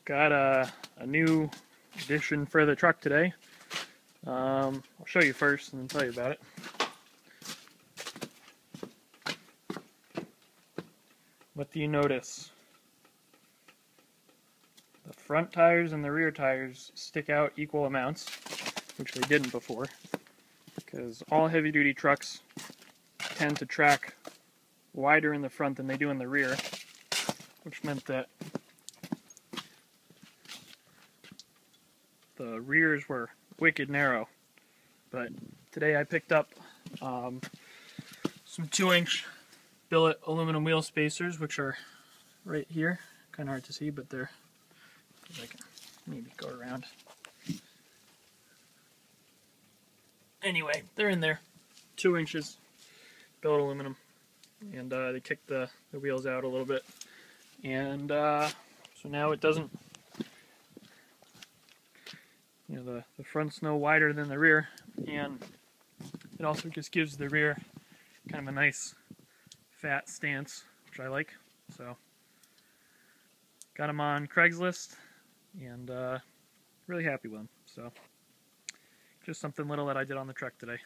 Got a new addition for the truck today. I'll show you first and then tell you about it. What do you notice? The front tires and the rear tires stick out equal amounts, which they didn't before, because all heavy-duty trucks tend to track wider in the front than they do in the rear, which meant that the rears were wicked narrow. But today I picked up some 2-inch billet aluminum wheel spacers, which are right here. Kind of hard to see, but they're, I can maybe go around. Anyway, they're in there. 2 inches billet aluminum, and they kick the wheels out a little bit, and so now it doesn't, you know, the front's no wider than the rear, and it also just gives the rear kind of a nice fat stance, which I like. So got them on Craigslist, and really happy with them. So just something little that I did on the truck today.